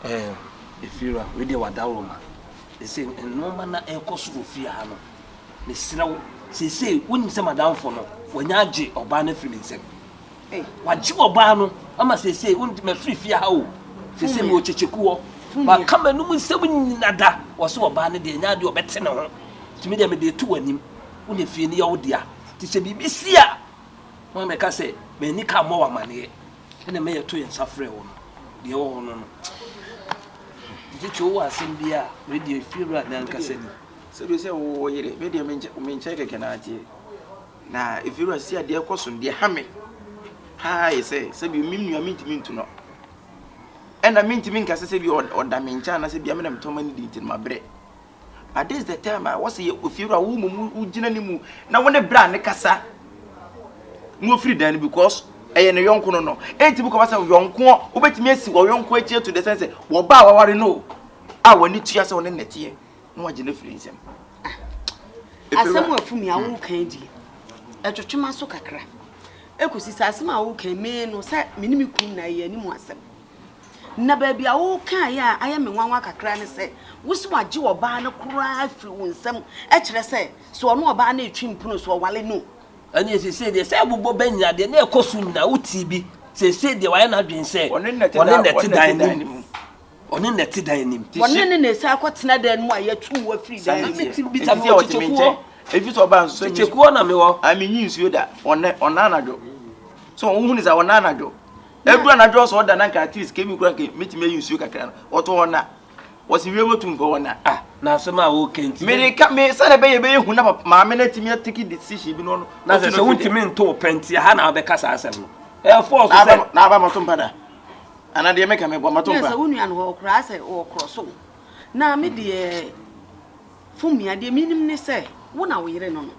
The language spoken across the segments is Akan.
If you are with your AWURAMA, they say, and no man a cost of fear. The slow, say, wouldn't say madame for no, when I J or Barney feeling them. What you or Barno, I must say, wouldn't me free fear how. They say, Mochichikuo, but come and no 7 nada or so a Barney, they now do a better no. To me, they may be 2 and him, when they feel the old dear. This should be Miss Sia. One may say, may Nika more money, and the mayor 2 and suffer on the old. Did you was in the radio if you right now? So we say, oh, you mean check a canati. Now, if you see a dear question, dear Hammy, I say, so you mean you mean to mean to know. And I mean to mean, as I said, or Damin Chan, I said, I'm too many details in my bread. But this is the time I was here with you, a woman who generally move. Now, when a brand, a cassa, no free then because I am a young no. Ain't to because of young corn, who bet me or young quacher to the sense, what bow I know. I will need to just on the tea. No, I didn't freeze him. As someone from me, I won't candy. A churchman so cacra. Echo says, as my old came in or sat minimum anymore. Na baby, I will can ya. I am in one waka cran and say, what's what you or barn cry through some actually say, so I know about any chimpus or wally no. And yes, he said, they say, Bobo Benya, they never costume now, TB. They said they were not being said, one in the dining. On in the dining. One in the circuit, not then why you're 2 or 3 days. If you saw about such a corner, I mean, you that on Nanado. So, who is our Nanado? Everyone address all the Nanka came you meet me use you can or to one was he able to go on? Ah, now some are okay. Many come me, son, a baby who never my minute me taking decision. Now, there's a winter mean to Penty, Hannah, because I said, Air Force, now I'm a tumpada. And I didn't make a matumba. Union or grass or cross. Now, me dear, for me, I didn't mean say, one hour in on.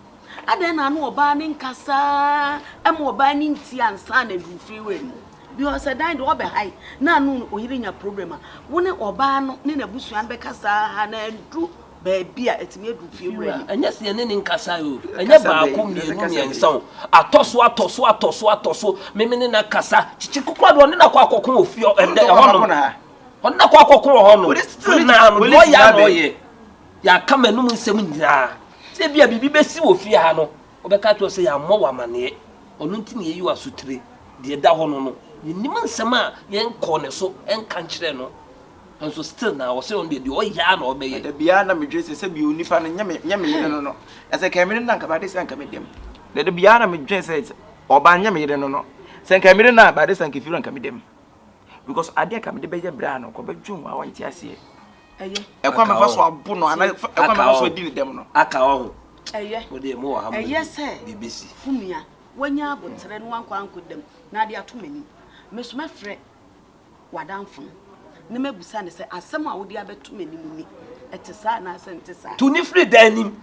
I then I know banning cassa, and more banning tea and sun and free wind. Because I dined over high, none or hearing a problem. One or ban, Nina Bush and Becassa, and drew baby at me to feel. And yes, you're in Cassayo, and never come near and so. A tosso, Mimina Cassa, Chicuquad on a quaco of your and honor. On the quaco honor, still now, ya come and no seminar. Say, be a baby Bessie of Fiano, or the cat will say, I'm more money, or nothing you are sutri, dear Dahono. You niman sama yen corner so and country no. And so still now was on the old yarn or may the Biana Madrid said you nifan and yammy no. As I came in and Badest and Comedium. Let the Biana Madrid says, or Banyami no. San Camirana, Badest and Kifu and Comedium. Because I dare come the Bayer Brown or Quebec June, I want to see. I come across one Puno and I come also did them. Acao. With the more, yes, sir. BBC. Fumia, when you have one quank with them, now they are too many. Miss my friend, what down from? Never be sandy say, as someone would be too many money. At a sign, I sent to say, to every denim,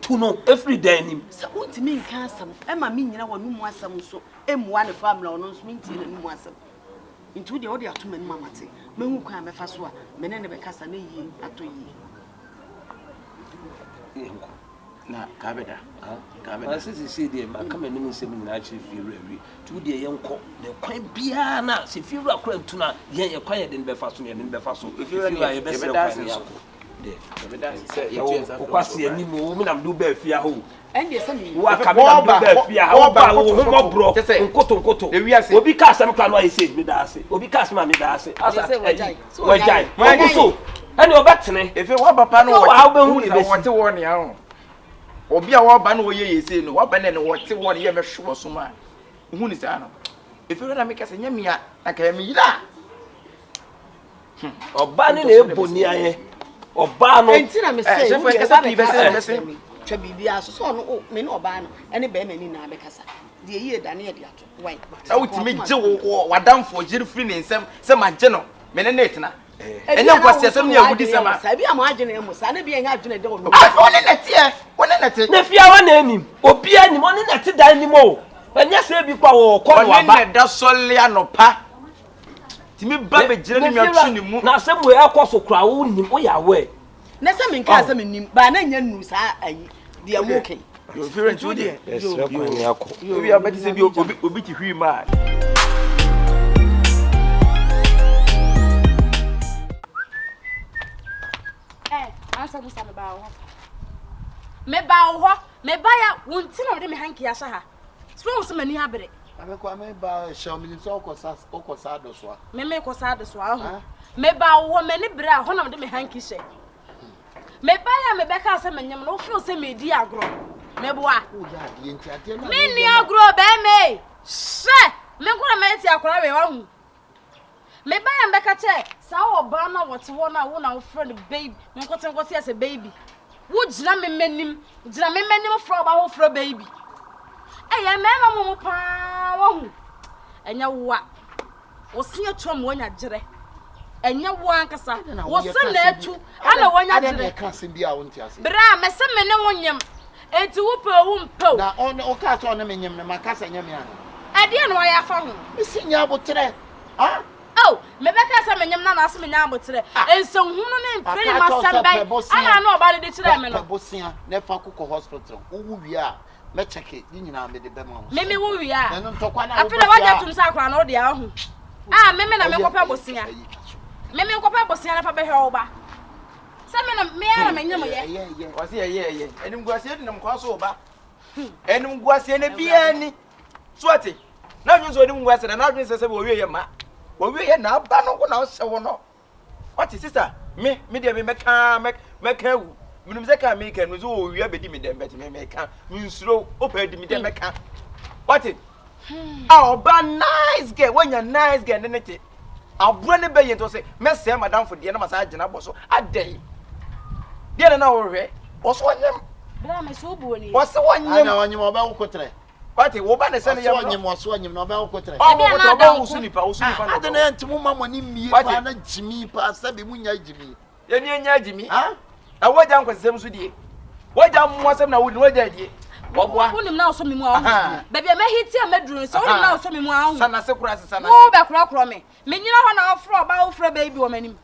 to know every denim. So, what to mean, cancer? Emma mean, you know, one more some so, M1 family or no meeting and more some. Into the order to men, mamma say, men who come a fast one, men never cast a ye at 2 years. Na Cabeda. Cabeda says he said, "I'm coming in seven actually feel very 2 day young cock. The quite piana, if you are quite tuna, you're quiet in Belfast and in Belfast. If you are a best Okwasi any woman am do be fia ho. And yes me. Wa ka be be fia ho ba wo ho bro. Nkoto. Obi ka asem kra no ayi say me da ase. Obi ka asem me da ase. Asa wajai. So, and obetene. If you wa papa no wa be hu ni wote wo ne ya ho. Obi a wa ba no ye ye say no wa ba ne wote wo ne ye me hwo so ma. Hu ni sa no. If you na make say nya me a na ka me yira. Oba ni na eboni aye. Oba no. Entina me say. Chef e kasa be say. Twa bibia so no me no oba no. Ene be mani na be kasa. De ye da na ye de ato. Why? Awutimi je wo wadamfo jiri free ne nsem se ma je no. Me ne netina. Enya kwase asem ne agudi sama. Sabi am agene emu sa na bia nya agene de wo. Wone nete. Wone nete. Na fia wa na anim. Obi anim wone nete dan anim o. Enya se bi kwa wo ko no aba. Wone da sole anopa. Timi ba be jire ne mi atwu ni mu. Na asem we akoso kra wo nim wo ya we. Na se me nka asem nim ba na nya nu sa ayi. De am okay. Your parents wo de. Yes, you Obi abati se bi obi ti hwi ma. kasa musa me ba wo. Me ba wo, me ba ya wonti na de me hanki ya sha ha. So so mani abere. Amekwa me ba show me so okosa do so. Me kosa do so aho. Me ba wo me ne bere a ho na de me hanki hye. Me ba ya me be ka se menyem no feel se me di agro. Me boa. O ya di enti ade na. Me ni agro be me. She, me ko na me ti akora we wa hu. Me ba ya me ka che sa oba na wote wo na wo na wo friend baby. Me nkote as a baby. Wo gina me manim fro ba wo fro baby. Eye me ma mo pa wo hu. Enya wo a. Wo se atwam wo nya gire. Enya wo ankasa. Wo se na atu ana wo nya gire. Ade ka se bia wo nti ase. Bra me se me ne wo nyem. Enti wo pe wo mpo. Na on o ka so na me nyem na makasa nyem ya. Ade na ya fa hu. Me se nya abotre. Ah? Oh, me be ka se me nyem na ase me nya abotre. Enso hu no ne mfiri masambai. Ana na oba de kire me no. Bosia na fa kokko hospital. Wo wu wi a me check ni nyina me de be ma. Me wo wi a. Na ntokwa na wo. Afile waja tum sa akra na o de a hu. Ah, me na me kopa bosia. Me kopa bosia na fa be hwe oba. Se me na me nyem ye. Wasi ye. Enim guase de nam kwa so oba. Enim guase na bia ni. Swati. Na dwun so enim guase na dwun se wo wie ye ma. Wo wie ye na aba no ko na se wo no. What is sister? Me de me meka wu. Minum se ka me kan so wo wie abedi me dem beti me meka. Me nsuro opa di me dem meka. What is? Ah, oba nice girl. When you nice girl ne te. Abro ne be ye to say me se madam for de na masa agina boso. Adai. De na wo hwe. Oso onyem. Bra me so bu oni. Oso onyem. Ana onyem oba wo kotre. Pati wo ba ne se ne ya oso onyem na oba wo kotre. Oba usunipa na. Ade na ntimo mama ni mie pa na jimi pa sabe munya jimi. Ye ni nya jimi. Ha? Na woja nkwasem so die. Woja mo asem na wodi woja die. Boboa. Wonim na oso mi mu ahu. Baby me hiti a meduru so wonim na oso mi mu ahu. Sana se kura se sana. Wo be kura me. Me nyina ho na ofro ba wo fra baby wo manim.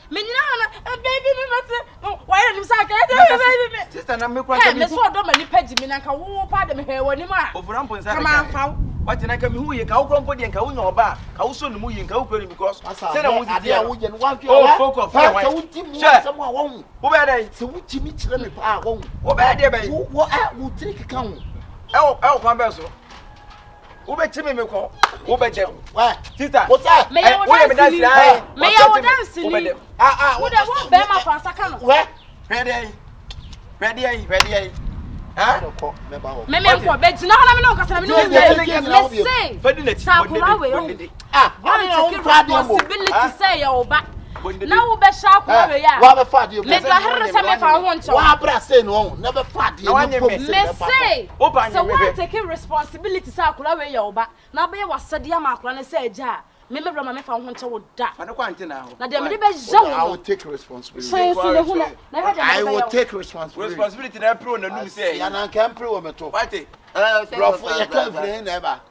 Me nyina ho na baby me mate. Why nim sa ka baby me. Sister na me kura ka me so do mani pagi me na ka wo pa de me hwe wonim a. Ofura mpo nsa ka. Kama fa. Wati na ka me hu ye ka wo krompo de nka wo nya oba ka wo so no mu ye nka wo pere because say na wo di dia wo je no wan fi o focus for ka wo ti mu asem a wo hu. Wo be dai. Se wo ti mi kire me pa wo hu. Wo be dai bai. Wo trick ka hu. E kwan be so. Wo be chimi me ko. Wo be dem. Sister. Wo say me ya wo dance ni. Me ya wo dance ni. Wo de wo be ma fa saka no. Ready. Ah? Me ko be jina ho na me no kasa na me no say. Sa ko la we yo. Responsibility say ya oba. Na wo be sha ko we ya. Wa be fa de. Me ga herre se me fa ho ncho. Wa bra say no, na be fa de. Me say. So we take responsibility sa ko la we ya oba. Na be wasade ya ma ko na say ja. Me bra me fa ho ncho wo da. Fa ne kwa ntina ho. Na de me be ja wo. I will take responsibility. I will take responsibility. Responsibility na pro na num say. Ya na kan pre wo me to. Wati. Bro for ya kan free never.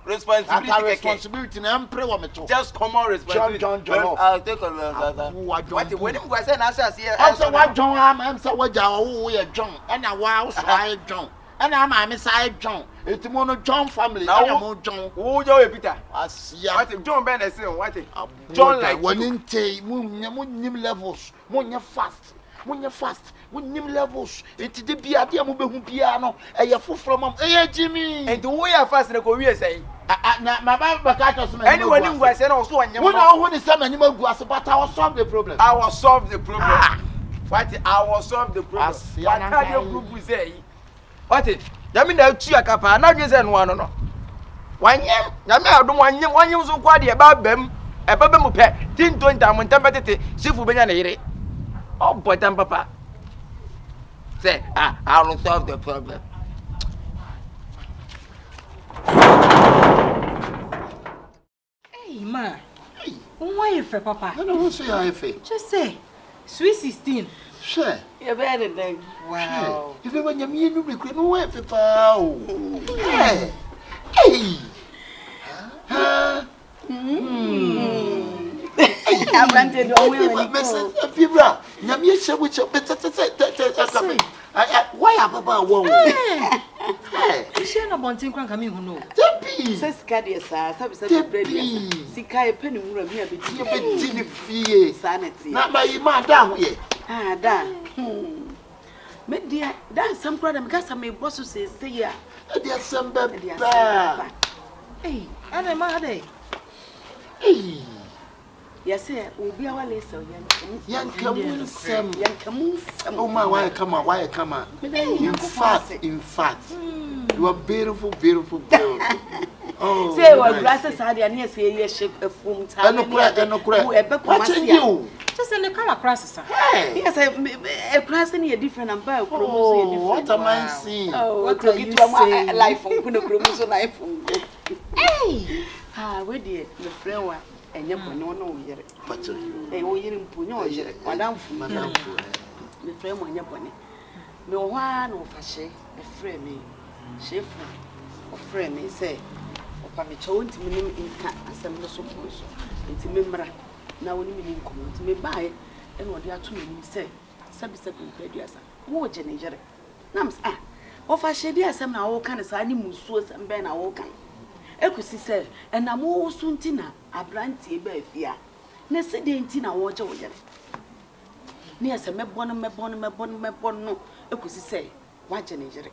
Responsibility na mpre wo me to. Just common responsibility. John. I'll take responsibility. Wati when him go say na say am say what John am say what ja wo ye John. And na wa so I John. And I'm a side John. It's mono John family. Now mo John. Who you Peter? Asia. What John Ben say what? John like when inte mo nim levels. Mo nya fast. Mo nim levels. It de bia de mo behu bia no. E ye foforo mam. E ye Jimmy. And who you fast na ko wie say? Na my baba ka to so. Anyone who go say na so anyam. Who na who ni say na nyam agu ase but I will solve the problem. I will solve the problem. What I will solve the problem. What kind of group say? What it? Yami na tu akapa na dwe se no ano no. Wanyem, yami adom wanyem so kwa de ba bam. E ba mu pe. Tinto ntam ntempetete. Shifu benya na yire. Oh boy tam papa. Say, I will solve the problem. Hey ma. Hey. Why you for papa? I don't say I fe. Just say. Sweet 16. Sure. You better than wow. If you want me no recruit no way for pao. Hey. Hey. I wanted to win. Fibra. Na me say which why papa won. Hey. She na bontin kran kami hu no. Debi. Say sika de sa, sabi bread ya. Sika e peni wura me be di fie. Sanity. Na ba yi ma da ho ye. Da. Me dear, that's some crowd and got some boss who says, say, yeah. There's some baby. Hey, And I'm mad. Hey. yes, sir, will be our lesson, Young Camus, Sam. young Camus. Oh, my, why come on? Why come on? In fact, you are beautiful, beautiful girl. Oh, say what glasses are there near say yes, shape a foam time. and no crack. Watching you. Just in the car across, sir. Hey. Yes, a crossing a different and by Oh, what am I seeing? Oh, What what are you you say? Life on Kuno life. Hey! Ah, where did the friend and your no yet? But They were in Puno, Madame, Madame, the frame on your bonnet. No one of a shame, a frame me, shame, or frame me, say, or Pamicho to me in cat as I'm the suppose, and to member. Now, when you come to me by, and what you are to me say, subsequent previous, more generation. Nams, of a shady as some now kind of animals, and ben our kind. Ekusi said, and I'm all soon tina, a brandy bear fear. Nessie tina water with it. Near some mebon, no, Ekusi say, what generation.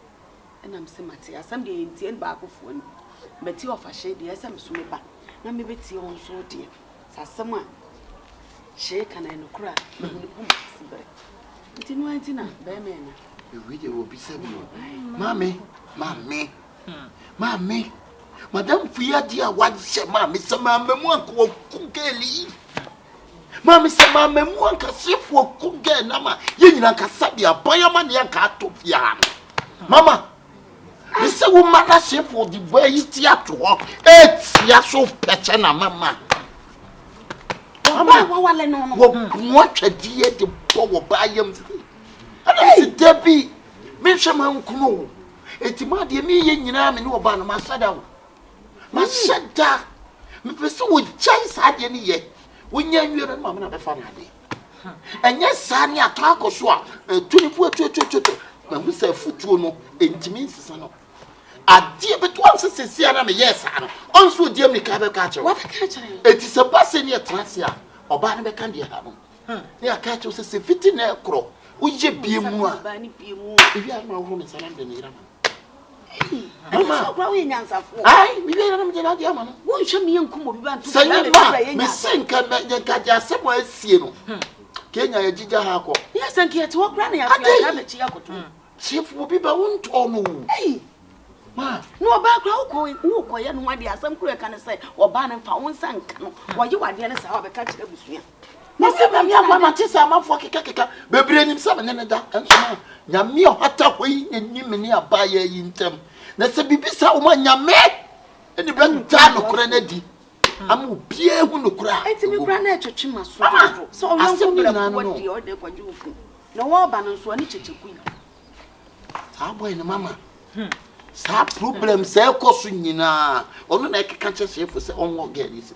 And I'm Semati, as some day in the end back of one. But you of a shady as I'm swimming. Now maybe tea on so dear. Someone shake and I no cry. It's in one tina, bear man. the video will be said. Mammy, Mammy, Madame Fia dear, what said Mammy, some mamma will cook gaily. Mammy, some mamma won't see for cook gay, Nama, you know, Casabia, Bayamania cat to Fiam. Mamma, this is a woman ship for the way you to walk. It's Yaso Petana, Mamma. Mamma, what a dear to power by him. And Debbie, mention my uncle. It's my dear me, you know, no about my saddle. My saddle, me pursue with chase had any yet. When you're a mamma of a family. And yes, Sanya talk or swap, 24 when we say foot no, it means son. A dear, but once a sincere, yes, also dear me catcher. What a catcher? It is a bus in your transia, or Barnaby Candy. Near catchers is a fitting air crow. Would you be more? If you have no room in Salam, Mamma, I, we don't know the won't show me and come over to say, Miss Sinka, Kaja, somewhere, see you. Kenya, Jija Hako. Yes, and get to walk granny. I have a chiaco. Chief will be bound or no. Hey, ma, no background going, no, quiet, no idea. Some queer can say, or Barnum found some canoe, while you are the other side of a catch every swing. Mamma, Mamma, Tissa, for Kaka, baby, and some and so on. Yamio Hata, we and you many a buyer in them. That's a bibisa woman, Yame, and the brand Tano Grenadi. I'm beer who look cry. It's a granite to Chima, so I'm so good at what the order for you. No more banners were to queen. How Mamma? Some problems, self costing you now. Only like catch a safe for say, on what get is.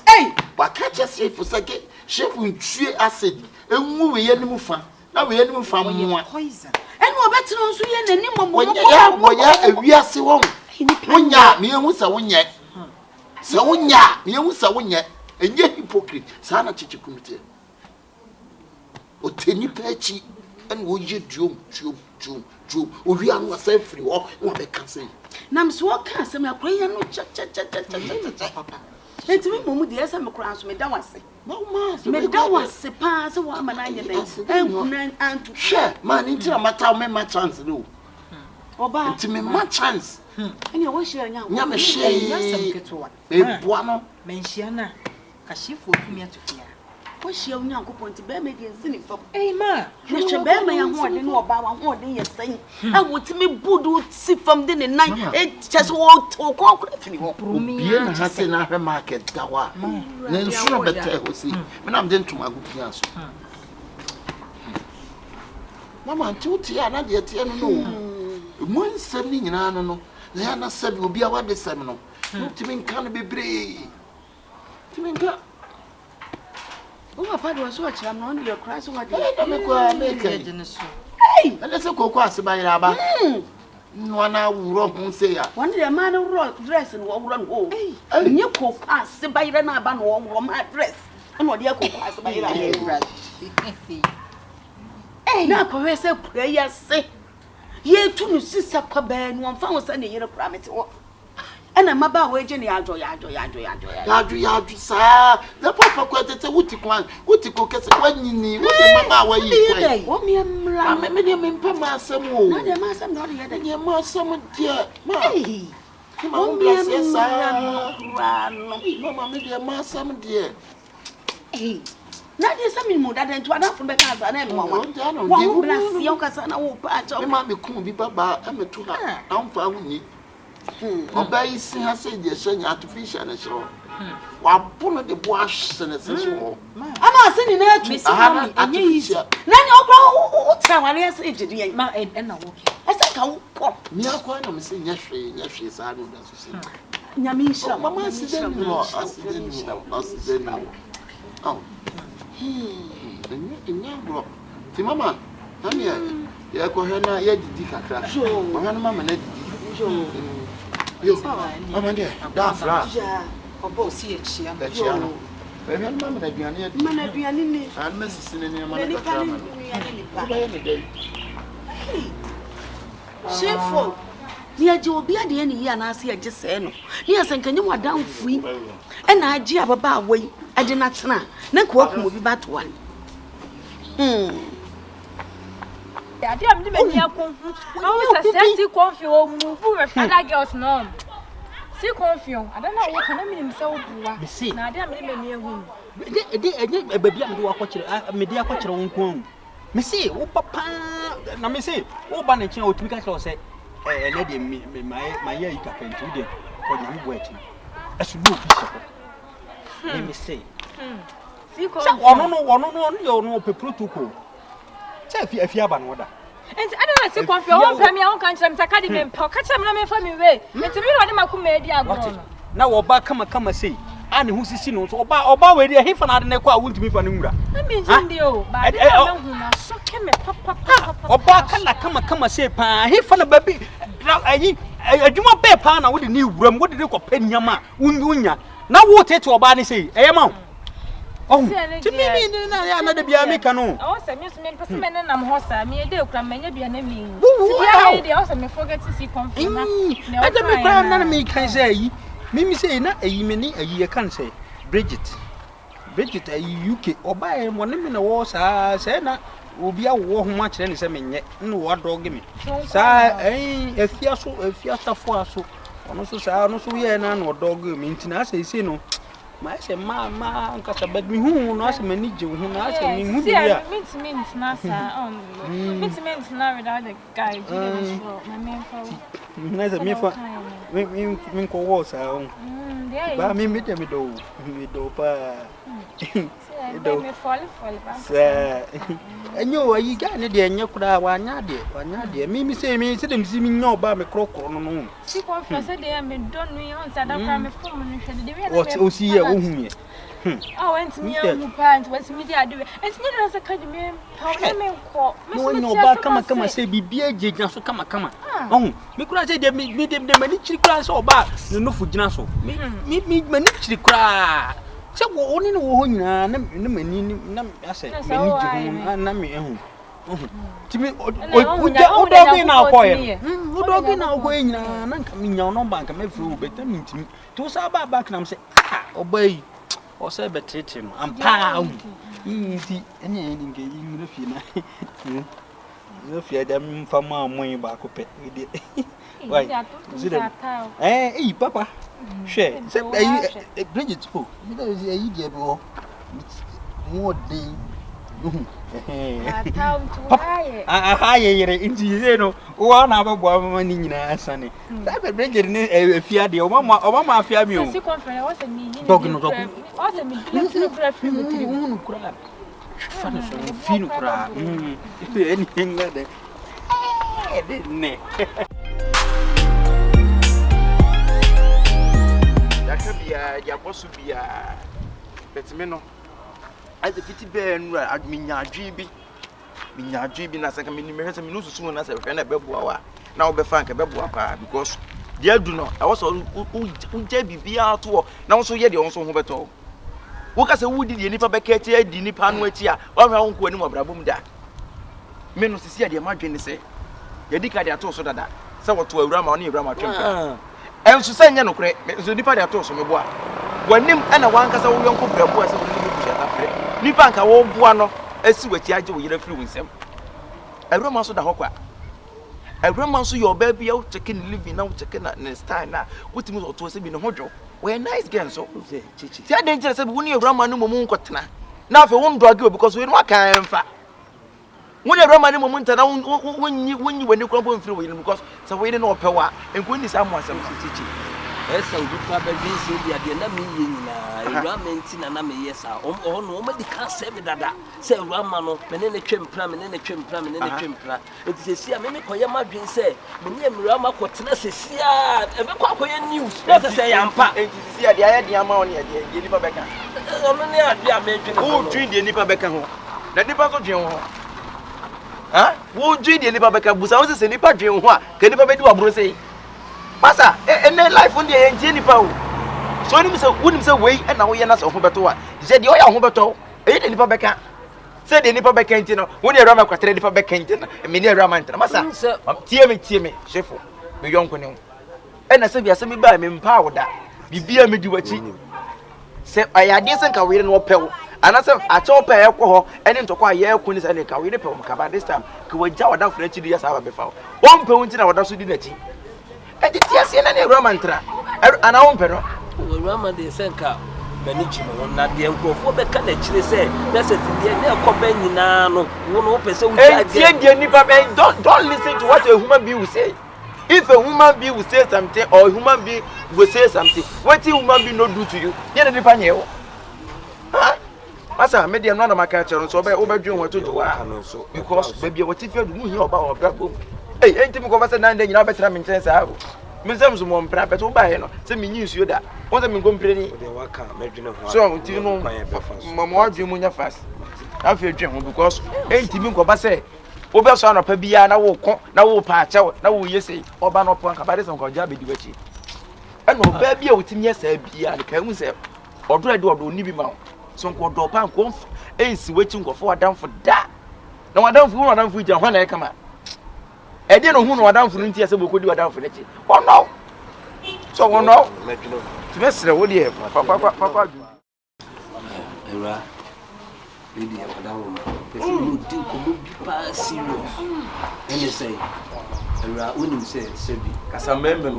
Hey, but catch a safe for second, chef will cheer acid, and move a young fan. Now we had from one poison. And we're better on Suyan and Nimmo. We are so long. One yard, me and was a 1 yet. So 1 yard, me and was a 1 yet, and yet hypocrite, Sana Chichikumite. O Tenny Patchy, and would you Jum, we are not safe free or what I can say. Nams walk, some are praying, no papa. It's me, Mumu, the SM cross me, that was it. No, mass, me that was a pass a woman I did. And to share, man, into a matter, my chance, do. Or to me, my chance. And you wish you're young. Yamma shame, get one. Buano, Mensiana, a SHIFO me to fear. What's your young point to bear making sinning for? Hey, ma, you should bear my young one, know about one day you're saying. I would see me Budu see from the night. It just walked to walk if you walk. Bien has in our market, Dawa. Then sure better, we see. When I'm then to my good answer. Mamma, 2 tea, and I yet no. One 70 in Anno. They are not said will be our the seminal. To mean can be brave. To mean, oh, my father was watching. I'm on your cries. What make it? Hey, let's go across by Rabba. One hour wrong, say. One day a man who wrote dress and won't run home. And you go pass by Ranaban or my dress. And what you go pass by. na akɔhwɛ sɛ kura yi ase yɛtu no sisa kwa bɛɛ no ɔmfa wo sɛ ne yere kora mete hɔ ɛna maba wo agye ne yadwo saa na papa kwa tete wuti kwan wuti ko kese kwanyini wuti mama wa yi kwan wo me mra me de me mpa ma asem o na de ma asem na de yɛ de ma asem de ma wo me mra mama me de ma asem de na de sɛ me mu dada nto adafo bɛka asa na me mama wo bla si o kasa na wo pa acha me ma me kun bi baba e me to ha na mfa hu ni oba yi si ha se de hye artificial na hye wa bono de bo ahye na se so ama ase ni na atu aha enye yi na ni okra wo tra wale ase ejidi yen ma na wo ase ka wo pop mi akwa na me se nya hwe sa no da so se nyame nshira mama accident no oh enya bro ti mama na me ya ko hwe na ya didi kakra ma hwe na mama na didi yo mama de da fra obo si echia no be hwe na mama na aduane ya didi mana aduane ni an masisi ne ne mama na kakra ma ba ya me dai SHIFO ni aje obi ade ya ni yi anase ya je se no ni asankanye wadanfui e na aje ababa awai ade na tena na ko akum obi batoa ade am de mani akon awu se si CONFION move with other girls no si CONFION adana wo kana minim se wo buwa na ade am de mani ehun de baby am de wakɔkyere me de akɔkyere wo nko me se wo papa na me se wo ba na kyen o tumi ka kyerɛ wo sɛ na de my year ka penti wo de ko nyame bo akyi asu no bi se me se si CONFION ono yo no pe protocol se afia ba no da enti adana si CONFION wo pɛ me a wo kan kyerɛ me saka de me pɛ ka kyerɛ me na me fa me we enti me ro de makoma edi agro no na wo ba kama sei ani hu sisi no so oba we dia hefa na ade ne kwa wuntumi fa ne nwura na me njindi o ba de na hu na so ke me papa oba kala kama sei pa hefa na babi ayi adwuma be pa na wo de ne wuram wo de ne kwa nyama unya na wo tete oba ne sei eyema oh ti mi na ya na de bia me ka no o se me so me pese me ne nam ho sa me de kura manya bia na mi ti bia me de o se me forget to see CONFION na ade me kra na me kan say yi mimi say na ayi me ni ayi kan say Bridget ayi UK oba e mo ne me na wo sa say na obi awo ho ma kire ne say menye na wo dog me sa afia tafo aso ono so sa ono so ye na no dog me ntina say say no ma say ma nkasa bad me hu no ase mani je hu na ase me hu bia mint na sa mint na without the guy do the show my main for na say me ko wo sa ba me de me do pa me fall ba sa enyo ayi ga ne de enye kura wa nya de me say me se dem si me nya oba me krokro no si CONFION say de me don no on sa da kra me form no hwede de we na what o si ye wo hu ye went me on pants went me there do and you know say ka de me how me ko no no ba kama say bibia jegina so kama oh me kura say de me de mani chiri kura so oba no fu gina so me mani chiri kura se wo oni no wo ho nyina na mani na ase mani ji na me ehu timi odogi na akoye odogi na akoye nyina na nka me nya no bank me fru beta me ntimi to sa ba back na me say obai o say betrete no ampa nti enya ni nge yi mu fi na no fi ada mfama amoy ba ko pe de why papa she say Bridget ko me da yi de bo mo de aha yere inti no wo na ba bo mama ni nyina asane da be Bridget ni afia de o mama afia mi o si CONFION wo se mi ni dog no o se mi kura fi mi tri no kura fana so fino kura anything like that ne yakabia ya bosu bia betime no aze fiti be nura adminyadwi bi na saka mini me hwese me no susu na se hwe na beboa wa na wo be fa nka beboa pa because dia du no I was uje bibia to na wo so ye de wo so ho beto wo ka se wo di nipa be ka ti adi nipa no ati a wo hwa wo nko ani mo brabom da me no sisi ade ma dwen se ye di ka de ato so dada se woto awurama oni awurama twempa enso se nya nokre so nipa de ato so me boa wanim ana wankasa wo yonko brabo ase wo ni buhia ta fre nipa nka wo boa no asi wati age wo yera firi wo nsem awurama so da hokwa awurama so your baby you checking living now checking na style na wotimi so to se bi no hodwo we nice girl so chichi ti ade nkyere se bi wo ni awurama no momu nkotena na afa wo ndoage because we no aka emfa wo ni awurama no momu ntana wonyi wani kro bo mfiri wo yera because se wo yera no opewa enko ni sa mo asem chichi esa udupa baby se dia de na me yina environment na me yes a no o me di ka se me dada se environment no me ne twempra eti se sia me koye madwen se me ne environment ko tena se sia e be kwa koye news se yampa enti sia de aya de ama oni de nipa beka no ne ade a me dwen wo twin de nipa beka ho na nipa so dwen ho ha wo twin de nipa beka busa wo se nipa dwen ho a ke nipa be di wa bro sei masa ene life on dey enje nipa o so wonim se wei na wo ye na se ho beto a je de o ya ho beto e de nipa beka se de nipa beka enti no wo de rama kwatere nipa beka enti na me ne rama enti masa tie me shefo me yonko ne na se bia se me ba me mpa woda bibia me di wachi se ayade se nka we no pew ana se a cho pe ekwo ho ene ntoko aye ekwo ni se ne ka we ne pew ka Badest ka wajja wada fura chi di ya sa ba be fa won pew enti na wada so di na chi eti tiase na ne Roma ntra ana won pe no Roma de senka mani chimo na de enkrofo be ka na chire se na se ti de na ekoba nyina no wo no pese wo ja de nipa be don't listen to what a human being will say. If a human being will say something or a human being will say something, what a human being no do to you? Ye na nipa nyewo. Ha? Masa me de no na maka chere so be obadwen ho to do wa because baby what if you do hu oba obra bom. Hey, enti me converse na nda nyina betra me nchen sa ho. Me sem so mo mpra beto ba he no. Se me nyi nsuo da. Won se me ngompre ni. De waka medwene ho. So enti no mo adwen mu nya fast. Afi adwen ho because enti me nkoba se obe so anopa bia na wo ko na wo pa ache na wo yese oba no po nka Badest nko ja bedi bachi. E no ba bia otimi yesa bia ne ka hu se odoro de odo ni bi ma so nko odo pa nko ensi wachi nkofo wadamfo da na wadamfo gya ho na e kama e de no hu no wadamfo nti ase bokodi wadamfo nechi ono so ono tumesre wo de papa era lady wadamfo person no din ko mo bi pa serious ene say era wonim say sebi kasambembe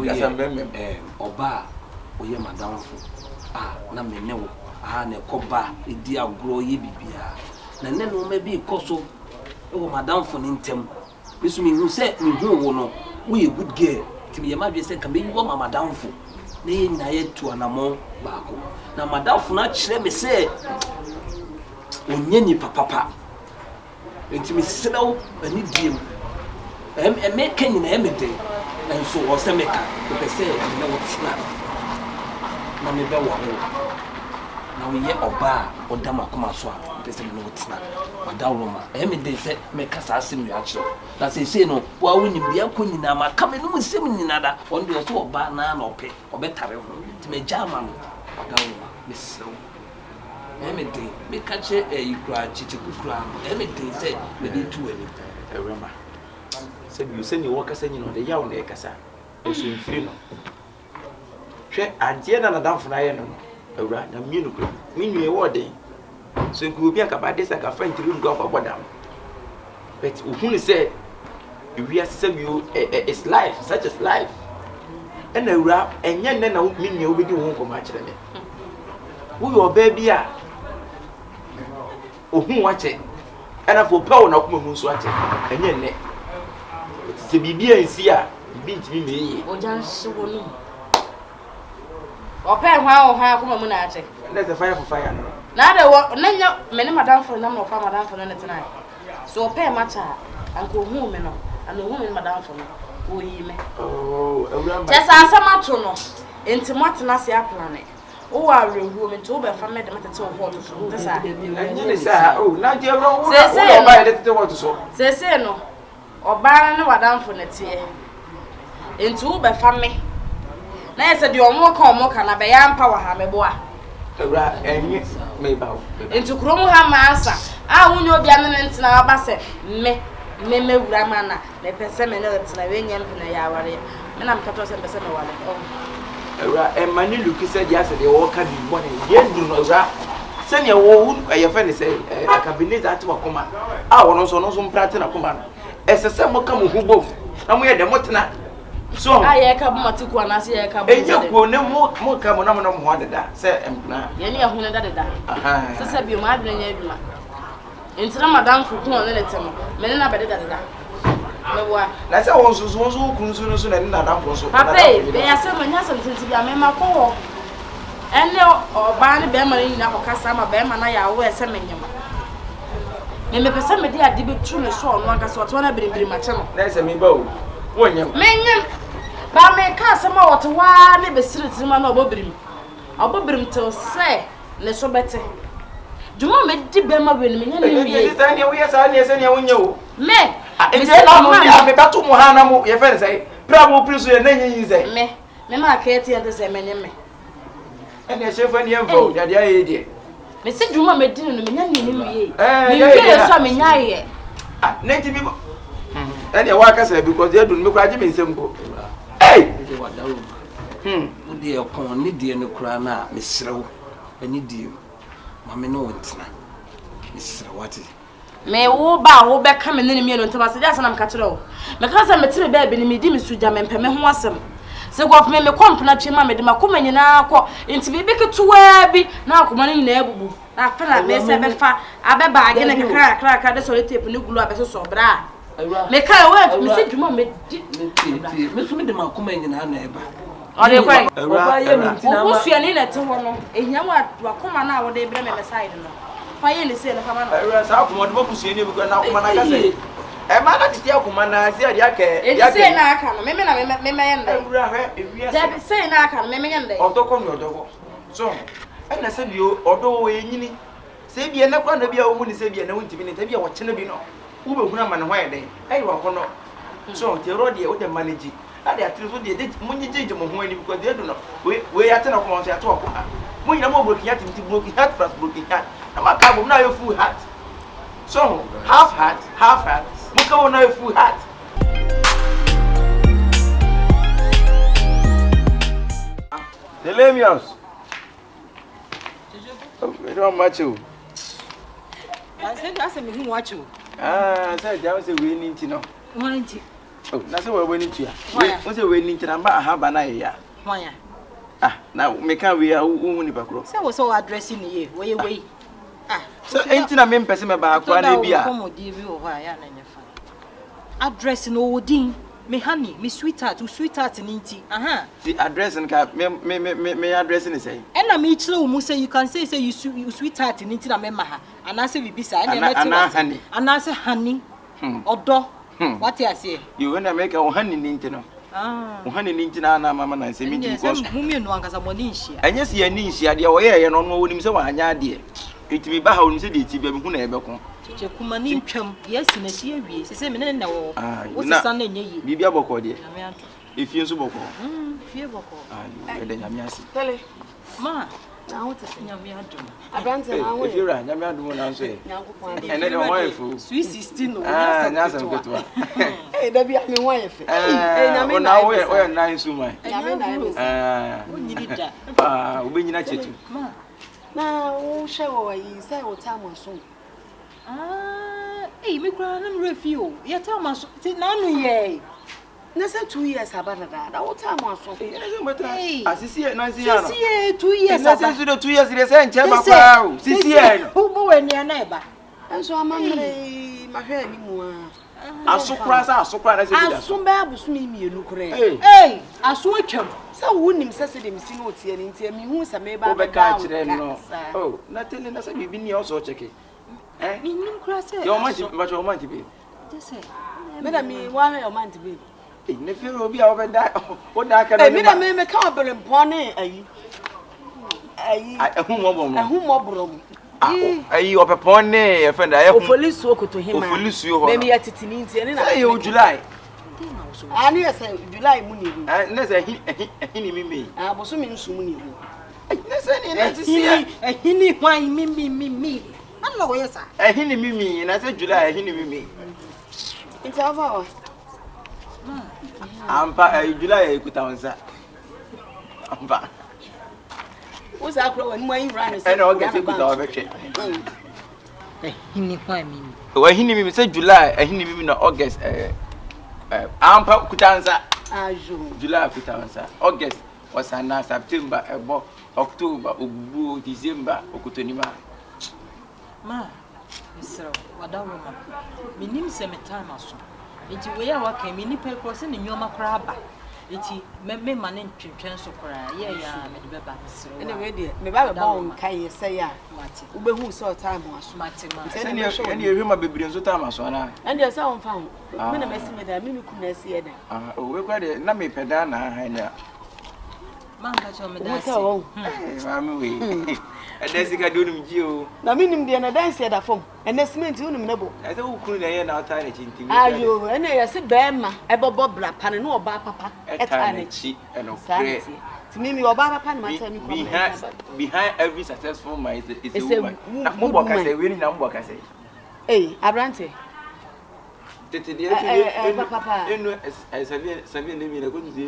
oba oye madamfo na menewo na ekoba edi agro ye bibia na ne no ma bi koso e wo madamfo ni ntem bisu mi hu se mi hu wo no wo ye good girl timi ye ma bi se kan be wo madamfo na ye na ye tu anamo baako na madamfo na kire me se onye ni papa ntimi sedawo ani diem me kan na me de enso wo se me ka be se na wo tina na me be wo na we ye oba odama koma so a pese me no tina AWURAMA me de se me kasa asem ya kire na se no wa woni bia ko nyina ma ka me no nsem nyina da on de so oba na na ope obetare ho ti me jama no AWURAMA me sew me de me kache ikura chichikura me de se me de tu ani AWURAMA se bi se ni wo kasa nyina de yawo na e kasa eso mfiri no hwe ade na nadamfo na ye no awura na mienu kro minue wo den so nku obi aka Badest aka fa ntiri ndu akwa bodam but uhunu say we are say you is life such as life and awura enye nne na minue obedi wo nko ma kire me wo yo baby a ohun wache ana fo pawo na kuma mu so ache enye nne se bibia nsi a bibi ntimi meye ojan shiwo no ope hwa kuma mu na ache let's fire for fire no na de wo nanya me ne madamfo na mo fa madamfo no tena so ope macha anko hu me no ana hu me madamfo no wo yi me oh awura je sa asamato no enti motena se aplane o wa rehu me to be fa me de matete wo to so te sa enye sa oh na je ro wo ba ye tete wo to so se no oba na wadamfo ne tie enti wo be fa me na yese de omo ka na be ya mpa wa ha me boa awura enye me ba wo enti kromu ha ma ansa a wunyo bia ne ntina aba se me me AWURAMA na me pese me na tina we nyam na ya ware me na me ka to se pese me wale awura e mani luki se dia se de wo ka bi mo ne ye duru no awura se ne wo ye fa ne se ACABENEZER ati wakoma a wono so mprate na koma no esese mo ka mo hubom na mo ye de motena so aye ka bu matiku anase ye ka bu eje ko ne mo ka mo na mo ho deda se empna ye ne ehunu deda aha sese bi o ma adwene nya adwuma entra madam fu kun ole lete no me ne na be deda me wa na se won so kun so na na dam so papa be ya se mo nya se ntenti bi ame ma ko ho ene oba ne be ma ni na ko kasa ma be ma na ya wo ese menyem me pese me de ade be tru me so no anga so to na birimbiri ma che no na se me ba o wonyem menyem ba me ka se ma wote wa ne be siriti ma na obobirim te se ne so bete Juma me di be ma we ne nya ne wie e se ne wo ye sa ne se ne wonya o me e se na mo ya me batu mu ha na mo ye fe se pra mo priso ye na nyi se me ma ka eti ente se menyem me ene chef ani envo ya dia ye die me se Juma me di no me nya ne wie me wie so me nya ye na ti bi ene wa ka se because they do me kwa je me nsem ko hey de wadawo wo de ekon ne de no kura na me serew ani die ma me no wontina me serewati me wo ba wo be ka me ne me no ntama se ja sana me ka kire wo me ka se me tire ba bi ne me di me suja me mpeme ho asem se go me kompna twe ma me de makoma nyina akọ nti bi bi ketuwa bi na akoma ne nyina ebubu na fa na me se be fa abeba age ne kra de so tape ne gulu abeso so bra me ka we me se Juma me di me so me de makoma nyina na eba ore kwai oba ye me ntina wo sua ni na te ho no ehia wa koma na wo de bre me side no fa ye ne se na fa ma no sa akoma de boku sua ni bi na akoma na ka se e ma na titi akoma na se ya ke ya se na aka no me na me yende awura hwe ewia se se na aka no me yende odoko ni odoko so e na se bio odo wo enyini se bia na kwa na bia wo ni se bia na wonti bi ne ta bia wo kye bi no wo be huna ma ne hwan den ai wa kono so te rodi e wo de manage ade atire so de munyi jeje mo ho ani because they do no we ya tena ko so ya to ko munyi na mo broken heart ti broken heart plus broken heart na ma ka bo na yo full heart so half heart mo ka wo na yo full heart Delemios we don't match you I said that's me who watch you. Say there say we need to know. Wanti. Oh, na say we need to ya. We say we need to na ba ha na ya. Why? Na me kan we ya wo ni bakro. Say we so addressing ye. We. So enti na me mpese me ba akwa na bia. Come di bi o ha ya na nyefa. Address no odin. Me honey, me sweetheart ni nti. The address nka me address ni say. And na me chile wo say you can say you sweetheart ni nti na me ma ha. Ana say bibisa na me honey. Ana say honey. Odo. What you say? You when I make a honey ni nti no. O honey ni nti na mama na say me nti because. Mu me no ankasa mo ni nhia. Anya se ya ni nhia de wo ye no no wonim se wa anya de. Etimi ba ha wonim se de ti ba me hu na ebeko. Che kuma ni ntwam yes na si awie se me ne wo wo sesa na nya yi bibia boko de efie nso boko fie boko e de nyame asi Tele ma na wo te nyame adum abranze na wo efie ra nyame adum na nso e nyankopon ene de ho efu sweet 16 no nya sam ketwa da bia me ho yefe nyame na wo na nsu mai nyame na yefe onyini da obenyina chetu ma na wo hwe wo yi sai wo ta mo so me kura na me refio ya ta ma so na nu ye na say 2 years abada da wo ta mo so asisi e no nsi ya no sisi 2 years na say 2 years re say nche ba kwa o sisi e no mo we ni na eba enso amamre ma hwe ni mu asukra na say asun ba abusu mi mienu kure asun atwam sa wo nim sese dem si no tie ni ntia mi hu sa me ba ba ka kire no oh na tele na say bibi ni o so cheke ni nim kura se yo man ti ba jo man ti be just me mi wa hwe o man ti be ne fe obi a obeda o da ka no me ka obere mpone ayi ehun mo bro mu ayi opepone e friend ayi ofolisu okoto hima ofolisu ho me mi yatitini nti ene na say you July ani yesa July mu ni ru na say ehini mi aboso mi nsu mu ni ru na say ni na ti sia ehini hwan mi Allah wo yesa ehini mi na say July ehini mi It's over. Ampa July ekutansa. Ampa. What's that when you run? And August ekutansa. Hini kwa mimi. Wa hini mimi say July, hini mimi na August ampa ekutansa. Ajo. July ekutansa. August was na September ebo October obubu December okutonima. Ma. Misro, AWURAMA. Minim se me time aso. Enti we ya waka mi nipa ko se ne nyoma kra ba. Enti me ma ne ntwentwen so kra. Ye ya me de beba misro. Ene we de me ba be bon kan ye say ya. Mate. Ube hu so time aso. Mate ma. Ene ehwe bebre nso time aso na. Ene say on fa ho. Me na mesi me da me ku na si eden. We kwa de na me peda na ha na. Man ka cho me da si. Mami we. Adesi ka donum ji o. Na minim de na dance da fom. Ene cement unum na bo. I say ukuru na ye na ota na chinti. Ayo, ene ye se be ma ebobo bra pa ne no oba papa eta na chi eno pray. Ti mimi oba papa na mata mi ko. Behind every successful man is a woman. Na mbo ka say we ni na mbo ka say. Abrante. Tete de papa. Eno sabi ne mi na ko nzi.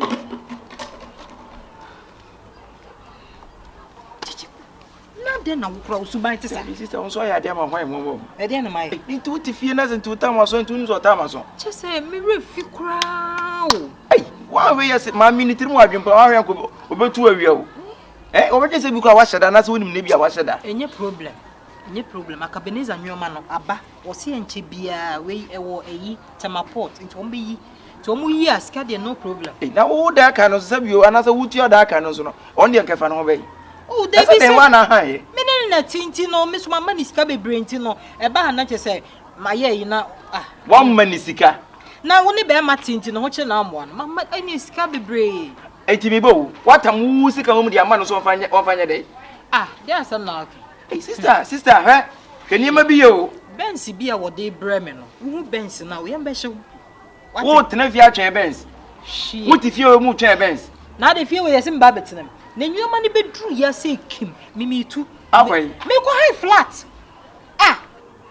Na de na wukura usuban te sa. Sister on so ya de ma hwan mo. E de na mai. Into ti fie na zintu ta ma so into nzo ta ma so. Che se me refi kura o. Ai, wa we yes ma minitiri mu adwempa wa hwan ko obetu awia o. Obeje se bi kura wa sheda na se wonim ne bia wa sheda. Enye problem. Enye problem. ACABENEZER nyoma no aba. O se enche bia we ewo eyi temaport into ombe yi. To mu yi aska de no problem. Na wo da aka no se bio anasa wuti o da aka no so no. On de nkefa no ho be. Oh, David say wa na han ye. Me na tinti no me so mama ni sika bebre nti no e ba na che say maye yi na one man ni sika. Na wo ne be ma tinti no ho che na amo no mama ani sika bebre. Eti mi bo watam wu sika mo de ama no so onfanya dey. Dey asam na okay. Hey sister, kani ma bi yo. Bensi bi a wo dey bre me no. Wo bensi na wo yam be hye. Wo tena fi atwen bensi. Shi. Wo ti fi o mu twen bensi. Na de fi wo yesim ba betenam. Na nyoma ni bedru ya se kim mimi tu. Akwai. Me ko high flat.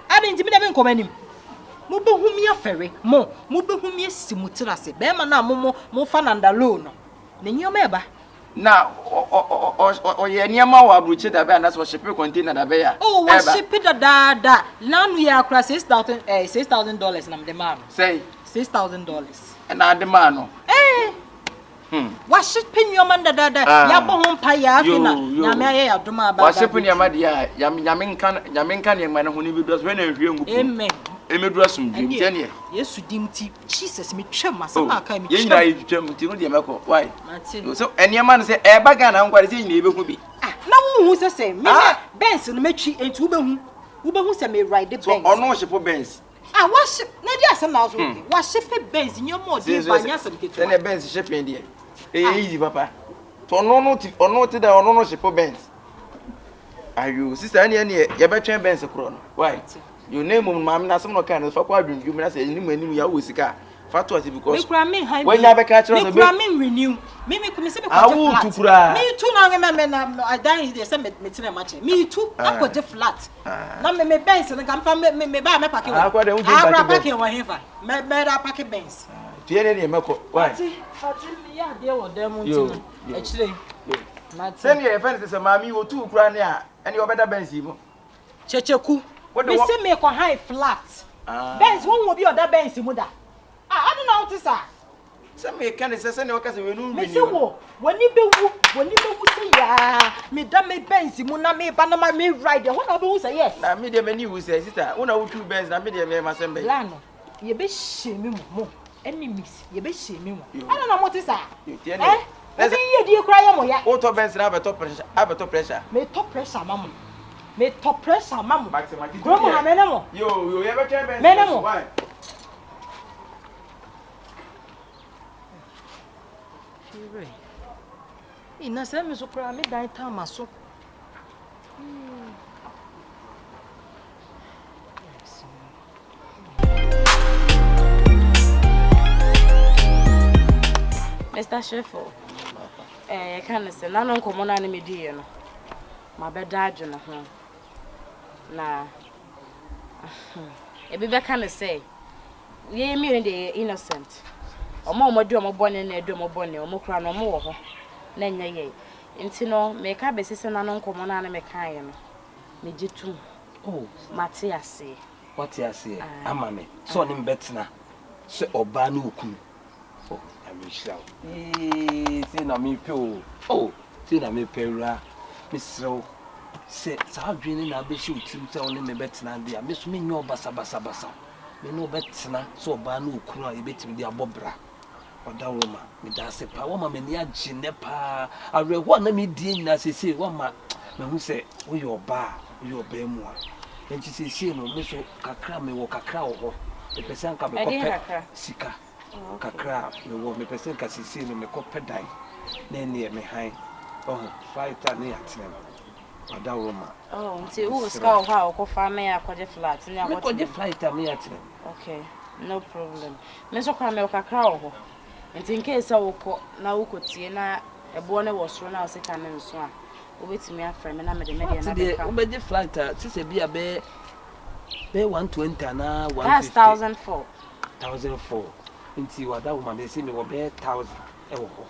Ade ntimi na me nkomanim. Mo be hu mi afere. Mo be hu mi asimutira se. Be ma na mo fa nandalo no. Na nyoma e ba. Na o ye niama wa abruche da be na so ship container da be ya. Oh, wa ship da. Na nu ya akra $6,000 na me de ma no. Say $6,000. Na de ma no. Wa ship nyoma da. Ya bo ho mpa ya afina. Na me aye adoma ba. Wa ship nyama de ya nyame nkan ne ma na ho ni bi do so na hwie ngupu. Amen. Emedura sumdum tiane. Yesu dimti Jesus me twam asama aka me twam. Ye nyina ye twam ti no de meko. Why? Mate. So eniema no se e baga na nkware se nyina ebehu bi. Na wo hu se me Benz no metwi enti wo behu se me ride Benz. So ono ship Benz. Wa ship na di asem na so. Wa ship Benz nyoma odi banya asem ketu. Se ne Benz shipping de. Easy papa. To ono ti da ono ship Benz. Ayu sister ani ye be twen Benz kro no. Why? You name mom na some no kind of fakwa adwum na say ni ya wo sika fato ati because when ya be catch us me renew me se me flat me too na I die dey say me tena match me too akwaje flat na me Benz na kam fa me ba me park wa hefa me da park Benz tie ne meko why ati me ya dey wo dem nti na akire send your friends say mami wo tu kura ne a ene obeda Benz mo checheku me say me ko high flat Benz won wo bi oda Benz mu da I don't know what is that. Some me can say say waka say we no me say wo woni be wu say ya me da me Benz mu na me ba na ma me ride won na be wu say yes na me dey many wu say sister won na wo tu Benz na me dey me ma sembe la no ye be shame mo enemies ye be shame mo I don't know what is that let's ye di kra ya mo ya wo to Benz na abeto pressure me top pressure mama me top pressure mama maximum bro mo ha me na mo yo ye be try Benz me na mo why ina se me so kra me dan time aso Mr. Shifo, can say, no one come on and me dear. My bed died, you know. Nah, a baby can say, Ye me the innocent. Omo do omo bone na do omo bone omo kura no omo wo ho. Na nya ye. Nti no me ka besese na no nkomo na me kan ye no. Me jitum. Oh, Matiase. What you say? Amame. So ni mbetna. Se oba na okunu. Oh, I'm sure. Say na me pe o. Oh, say na me pe ra. Misro. Se sa adwene na be shi utim se oni me betna dia. Me so me nyo basa. Me no betna so oba na okunu a e betim dia bobra. AWURAMA. Me da se pa wo ma me ni agine pa. Awe ho na me die nyina sese wo ma me hu se wo yo oba mu a. Enti sese no me so kakra me wo kakra wo. Me pese anka me kopɛ sika. Kakra me wo me pese anka sese no me kopɛ dan. Na ene me han. Oh, fighter ne atene. AWURAMA. Oh, nti wo ska wo ha wo fa me akɔje flat ni akɔje. Akɔje fighter me atene. Okay, no problem. Me so kwa me wo kakra wo. Nti nke esa wo kɔ na wo kotie na ebo ne wo soro na wo sika ne nso a. Obetimi afra me na me de na be ka. Obedi flight sise bia be 120 na 150. That's 1,004. 1,004. Nti AWURAMA dey say me wo be 1,000 e wo ho.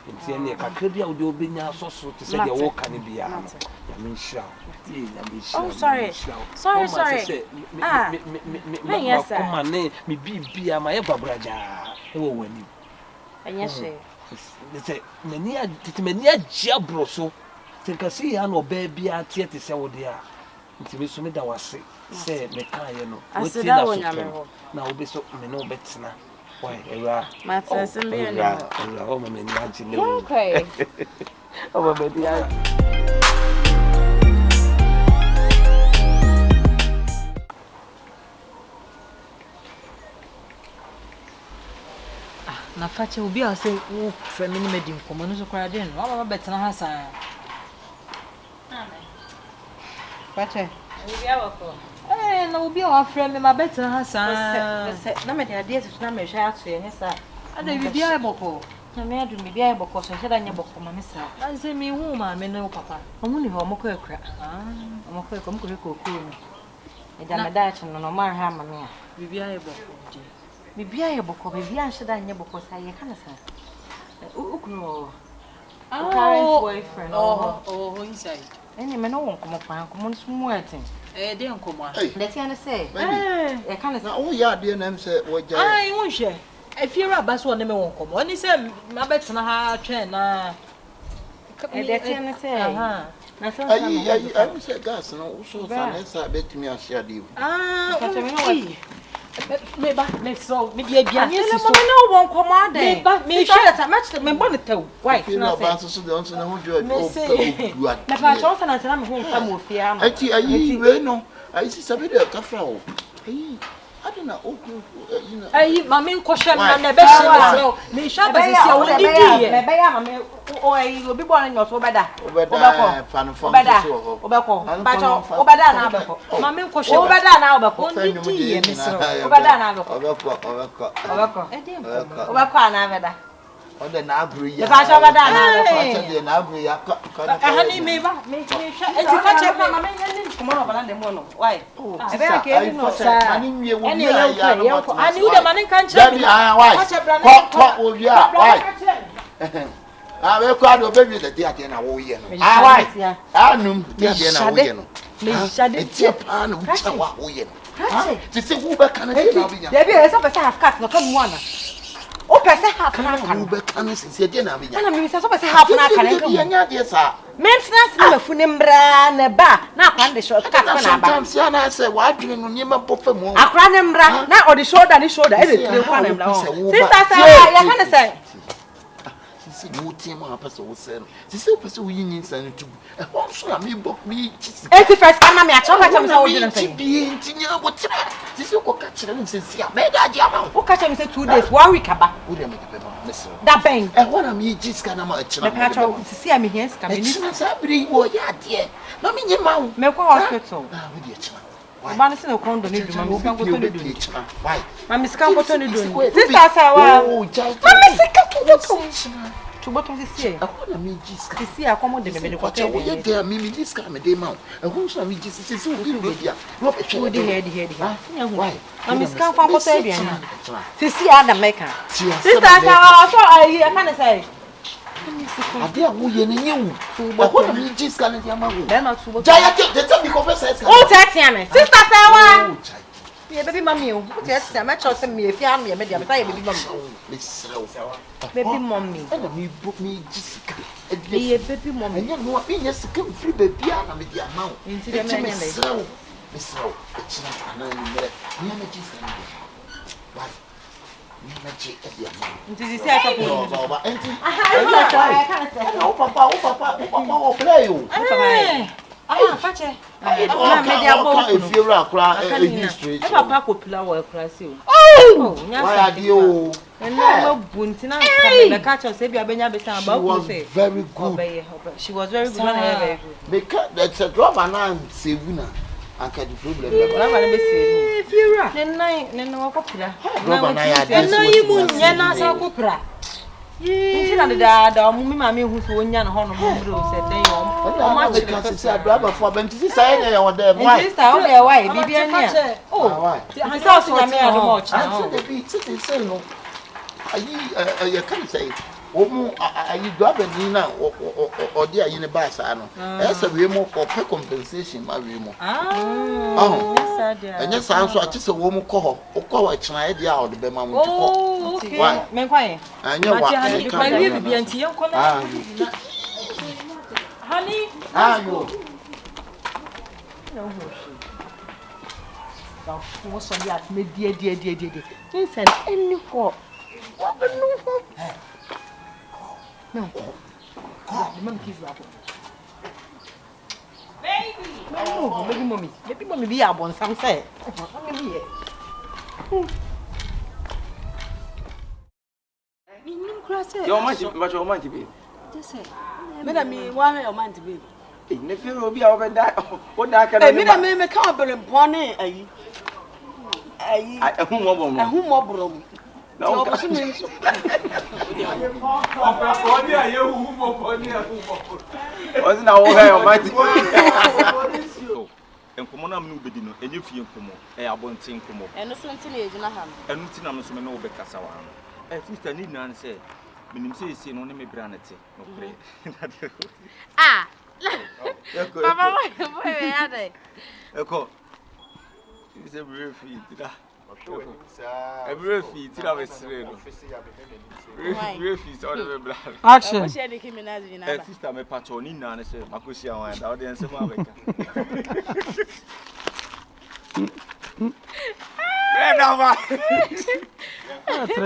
Nti ene kakra bia wo de obenya soso te say de wo ka ne bia no. Ya me nhira. Oh, sorry. Sorry. Me come on me bibia ma ye babraja. E wo wani. Anya she. Say mani agya broso. Tinka see ya no baby atie te se wo de a. Nti me so me da wase. Say me kan ye no. Wetin na so. Na obi so me no betina. Why, Era? Matter some me no. Oh, my man, okay. Oh, my baby. Na fache obi a say wo fra me ni medim komo no so kwara den no mama betena ha san fache obi a wako na obi a wa fra me ma betena ha san na me de ade so na me hwa ato ye sa ada bibi a boko na me adu bibi a boko so heda nya boko ma me sa na say me hu ma me no papa omu ni ho moko ekura moko ko mko ko ko ni e da me da chi no ma ha ma me a bibi a boko je bibi a boko bibi a heda nya boko sa ye kana sa ukunu current boyfriend oh inside any me no won komo pan komo sumu atin de nkomo a let's say e kana na o ya de na say wo ja ai won hwe efiera abaso ne me won komo oni say ma betena ha twen na let's say aha na so I say gas no so sa na sa betimi a share de kacha me no wa me ba me so me dia bia si so me no won komo ade me ba me share ta match me bon tew why na ba so de on so na ho jo me pa cho sa na me ho fa mo fia ma ayi we no ayi si sabe de ka fra o ayi adina oku you know ayi mama nko hwe na na be hye so me hwa ba si o di di me be ya mama o ayi obi bo na nyoso obeda fan so obeko ba cho obeda na obeko mama nko hwe obeda na obeko o di di ye me so obeda na obeko obeko na obeda Ode na agru ya. Ba cha ba da na de na agru ya ka. Aha ni me ba me hwa e ti fa che mama me nyane komo no bala dem no. Why? E be ka e no sa. Ani nwie wo bi ya no. Ani u de mane kan che. Why? Ko o ya. Why? Be ko ado be bi de dia de na wo ye no. Why? Anum dia de na wo ye no. Me shade. E ti pa na wo cha wa wo ye no. Ti se wo be kan na de na bi nya. There be e so person half cut no come one. O pese half na kan. Wo be kan se de na bi nya. Ana me so pese half na kan. Dia nya de sa. Maintenance na mafune mbra na ba na akwa de short cut na ba. Sometimes ya na say wa adwene no nyema bofa mu. Akwa ne mbra na o de shoulder e de tire kwa na mbra. Sister say ya kan say si mo tie ma pese wo se no. Si pese wo yin san tu. E ho so na me bok me chisi. 81st kana me acho ka say wo di na say. Bi ntinya wo tire. Si ko ka kire no se sia. Me da dia ma. Wo ka say 2 days 1 week aba. Wo de me de be ma mese. Da bang. E ho na me jis kana ma akira. Me ka acho si am here ska me ni. Ni sa bri wo ya de. Na me nyema wo. Me ko hospital. Ah wo di akira. Ba na se no kondo ni duma mi ska goto ni duma. Why? Ma mi ska goto ni duma. Sister say wa. Oh, jai. Ma mi ska goto. To bottom this year. I want to meet Jiska. This year, come on, the baby. What you there? Me Jiska, me dey mount. I want to meet Jiska. Say we be here. No be sure. The head. Why? I'm Miss Can for what say bien. This year, Adam Maker. Sister, I can't say. Ade a wo ye ne nyewu. I want to meet Jiska na dia ma wo. Then not to bottom. Jaya, they tell me converse. Oh, text me. Sister, say what? Yeah, baby mommy. What text me? Match us me if you am me me dia. Say baby mommy. Baby mommy. And me book me Jiska. Yeah, baby mommy. And you know me yes come free baby na me dia ma wo. Into the man. Miss Row, it's not an enemy. Me and Jiska. Why? Me and Jiska. Into the say I No, Baba. I can't say. Oh, Papa, play you. Fetch. If you're a history. Papa ko pila wo class you. Oh, why are you? And no buntina come catch us say bia benya besan She was very good. She was very good. Very good. Because that's a drop and I'm saving. And the problem. If you're right, then no copula. No, you won't. You're not so copra. Until the mummy mammy who's one young honor said they are because it's a brother for them to say or them. Why? Why? Bibiania. Oh, why? I saw some much. I say no. I can't say. You grabbing Nina or dear in a bass. That's a remote or pay compensation, my remote. Oh, and yes, I'm so I just a woman call or call a child out of the mamma. Oh, okay. Why? And you want to be anti uncle. Honey, force on that, me dear. Listen, any what? No. The monkey's rapper. Baby! Oh, baby mommy. Baby mommy be up on some say. Your mind to be. Just say. Madam, me why your mind to be. If you will be over that, what I can me come up and bonnet. Who more no, wasn't and come on, I'm new bedino, and you feel come on, I won't think come on. And something is in a hand. And nothing I'm so no Becasawan. At least I need none say, when say, see, no name granity. Ah, Papa, where are they? Echo. It's a real feed. A real feed, I was saying. Real feed, all the blood. Action. Sister, my patron in Nana said, Macusia, and audience of America.